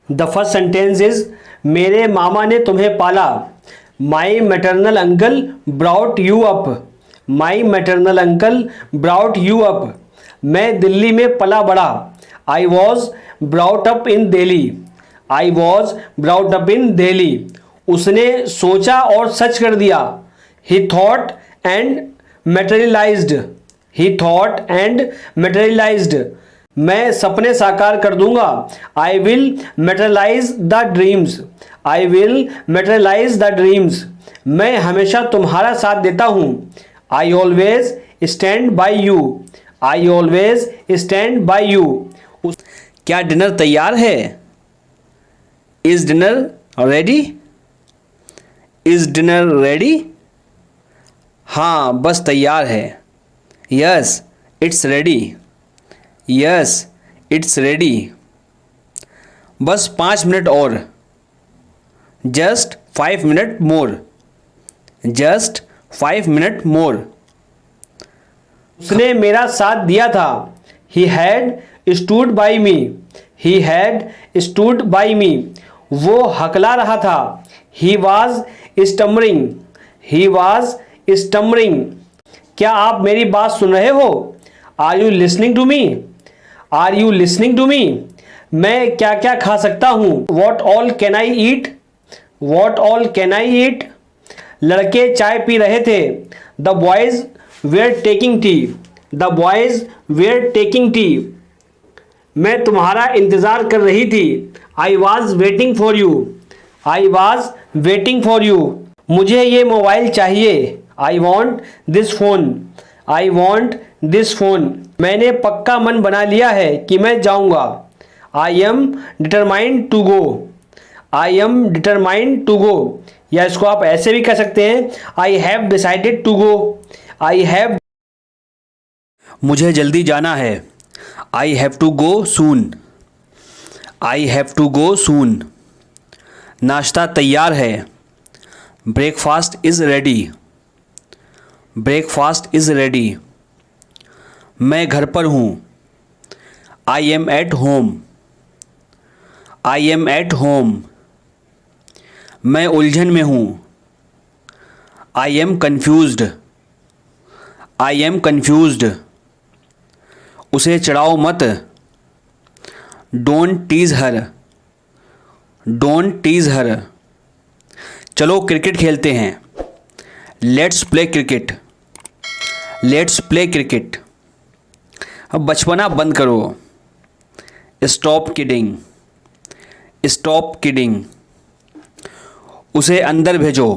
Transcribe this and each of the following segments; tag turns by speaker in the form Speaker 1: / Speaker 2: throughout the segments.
Speaker 1: The first sentence is मेरे मामा ने तुम्हें पाला। My maternal uncle brought you up. My maternal uncle brought you up. मैं दिल्ली में पला बड़ा। I was brought up in Delhi. I was brought up in Delhi. उसने सोचा और सच कर दिया। He thought and materialized. He thought and materialized. मैं सपने साकार कर दूंगा। I will materialize the dreams. I will materialize the dreams. मैं हमेशा तुम्हारा साथ देता हूँ। I always stand by you. I always stand by you. क्या डिनर तैयार है? Is dinner ready? Is dinner ready? हाँ बस तैयार है। Yes it's ready. Yes it's ready. बस 5 मिनट और। Just 5 minute more. Just 5 minute more. उसने मेरा साथ दिया था। He had stood by me. He had stood by me. वो हकला रहा था। He was stammering. He was stammering. क्या आप मेरी बात सुन रहे हो? Are you listening to me? Are you listening to me? मैं क्या क्या खा सकता हूँ? What all can I eat? What all can I eat? लड़के चाय पी रहे थे। The boys were taking tea. The boys were taking tea. मैं तुम्हारा इंतजार कर रही थी। I was waiting for you. I was waiting for you. मुझे ये मोबाइल चाहिए। I want this phone. I want this phone. मैंने पक्का मन बना लिया है कि मैं जाऊंगा। I am determined to go. I am determined to go. या इसको आप ऐसे भी कह सकते हैं, I have decided to go. I have. मुझे जल्दी जाना है। I have to go soon. I have to go soon. नाश्ता तैयार है। Breakfast is ready. Breakfast is ready. मैं घर पर हूँ। I am at home. I am at home. मैं उलझन में हूँ। I am confused. I am confused. उसे चिढ़ाओ मत। Don't tease her. Don't tease हर। चलो क्रिकेट खेलते हैं। Let's play cricket. Let's play cricket. अब बचपना बंद करो। Stop kidding. Stop kidding. उसे अंदर भेजो।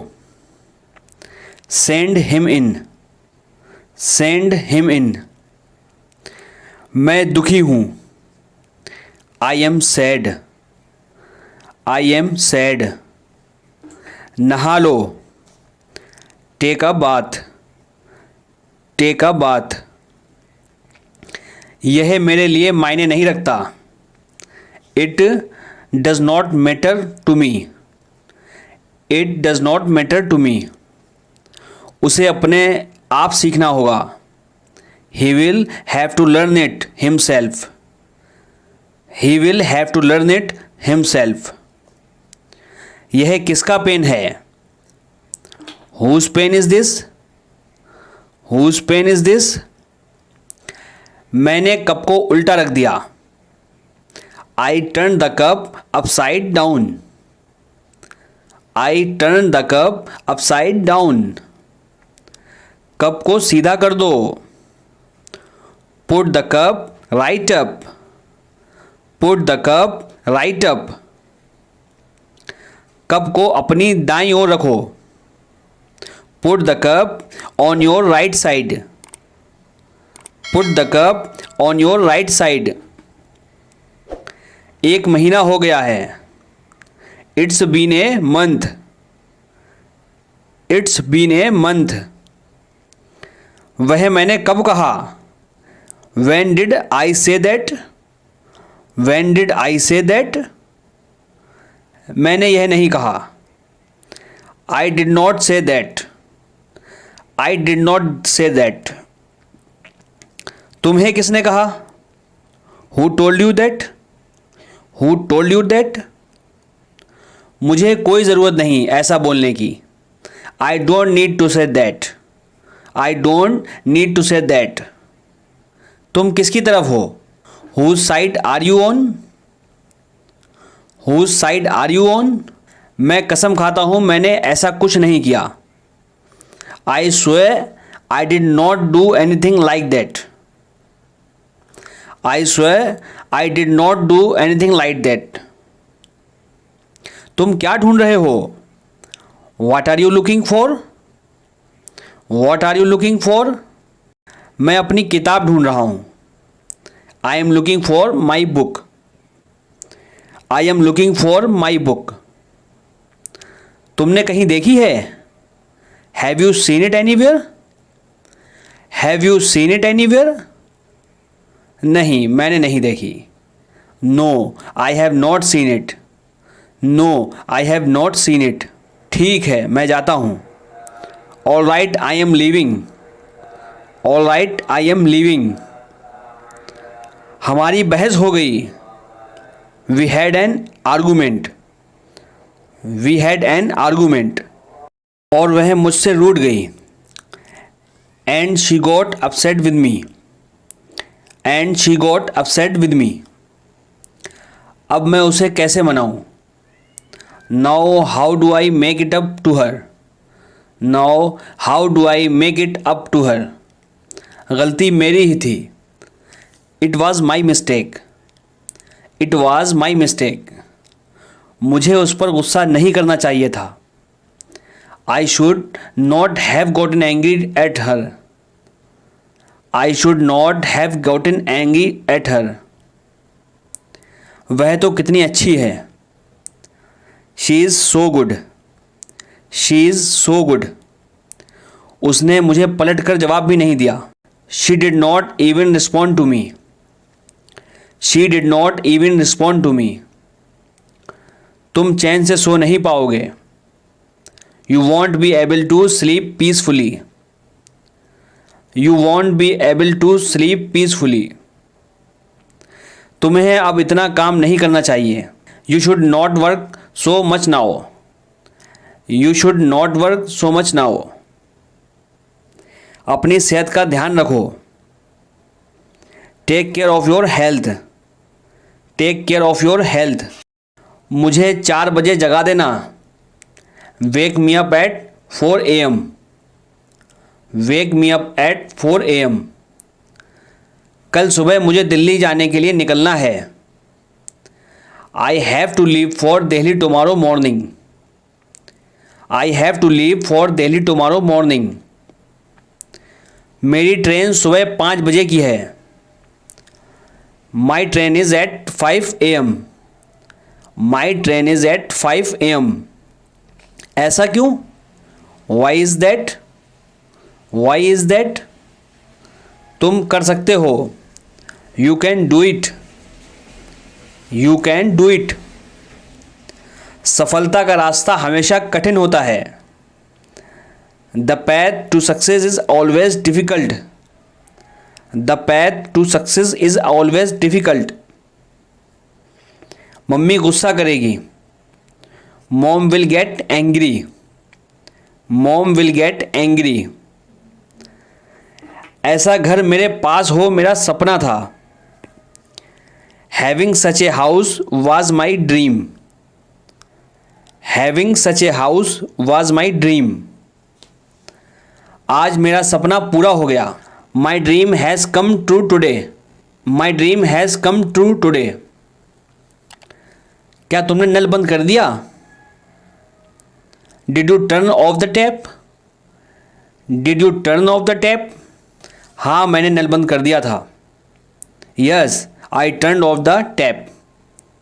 Speaker 1: Send him in. Send him in. मैं दुखी हूँ। I am sad. I am sad. नहा लो। Take a bath. Take a bath. यह मेरे लिए मायने नहीं रखता। It does not matter to me. It does not matter to me. उसे अपने आप सीखना होगा। He will have to learn it himself. He will have to learn it himself. यह किसका पेन है? Whose pen is this? Whose pen is this? मैंने cup को उल्टा रख दिया। I turned the cup upside down. I turned the cup upside down. Cup को सीधा कर दो। Put the cup right up. Put the cup right up. Cup को अपनी दाईं ओर रखो। Put the cup on your right side. Put the cup on your right side. 1 महीना हो गया है। It's been a month. It's been a month. वह मैंने कब कहा? When did I say that? When did I say that? मैंने यह नहीं कहा। I did not say that. I did not say that. तुम्हें किसने कहा? Who told you that? Who told you that? मुझे कोई ज़रूरत नहीं ऐसा बोलने की। I don't need to say that. I don't need to say that. तुम किसकी तरफ हो? Whose side are you on? Whose side are you on? मैं कसम खाता हूँ मैंने ऐसा कुछ नहीं किया। I swear I did not do anything like that. I swear I did not do anything like that. तुम क्या ढूंढ रहे हो? What are you looking for? What are you looking for? मैं अपनी किताब ढूंढ रहा हूँ। I am looking for my book. I am looking for my book. तुमने कहीं देखी है? Have you seen it anywhere? Have you seen it anywhere? नहीं, मैंने नहीं देखी। No, I have not seen it. No, I have not seen it. ठीक है, मैं जाता हूँ। All right, I am leaving. All right, I am leaving. हमारी बहस हो गई। We had an argument. We had an argument. और वह मुझसे रूठ गई। And she got upset with me. And she got upset with me. अब मैं उसे कैसे मनाऊं? Now how do I make it up to her? Now how do I make it up to her? गलती मेरी ही थी। It was my mistake. It was my mistake. मुझे उस पर गुस्सा नहीं करना चाहिए था। I should not have gotten angry at her. I should not have gotten angry at her. वह तो कितनी अच्छी है। She is so good. She is so good. उसने मुझे पलट कर जवाब भी नहीं दिया। She did not even respond to me. She did not even respond to me. तुम चैन से सो नहीं पाओगे। You won't be able to sleep peacefully. You won't be able to sleep peacefully. तुम्हें अब इतना काम नहीं करना चाहिए। You should not work so much now. You should not work so much now. अपनी सेहत का ध्यान रखो। Take care of your health. Take care of your health. मुझे 4 बजे जगा देना। Wake me up at 4 a.m. Wake me up at 4 a.m. कल सुबह मुझे दिल्ली जाने के लिए निकलना है। I have to leave for Delhi tomorrow morning. I have to leave for Delhi tomorrow morning. मेरी ट्रेन सुबह 5 बजे की है। My train is at 5 a.m. My train is at 5 a.m. ऐसा क्यों? Why is that? Why is that? तुम कर सकते हो। You can do it. You can do it. सफलता का रास्ता हमेशा कठिन होता है। The path to success is always difficult. The path to success is always difficult. Mummy गुस्सा करेगी। Mom will get angry. Mom will get angry. ऐसा घर मेरे पास हो मेरा सपना था। Having such a house was my dream. Having such a house was my dream. आज मेरा सपना पूरा हो गया। My dream has come true today. My dream has come true today. क्या तुमने नल बंद कर दिया? Did you turn off the tap? Did you turn off the tap? हाँ, मैंने नल बंद कर दिया था। Yes, I turned off the tap.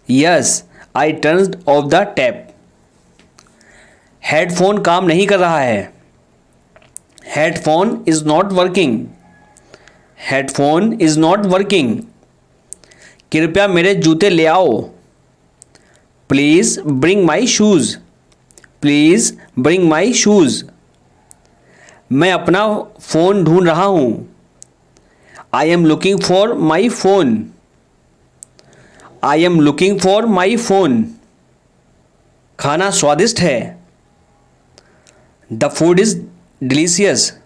Speaker 1: Yes, I turned off the tap. Headphone काम नहीं कर रहा है। Headphone is not working. Headphone is not working. कृपया मेरे जूते ले आओ। Please bring my shoes. Please bring my shoes. मैं अपना फ़ोन ढूंढ रहा हूँ। I am looking for my phone. I am looking for my phone. खाना स्वादिष्ट है। The food is delicious.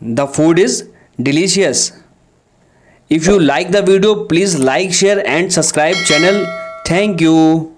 Speaker 1: The food is delicious. If you like the video, please like, share and subscribe channel. Thank you.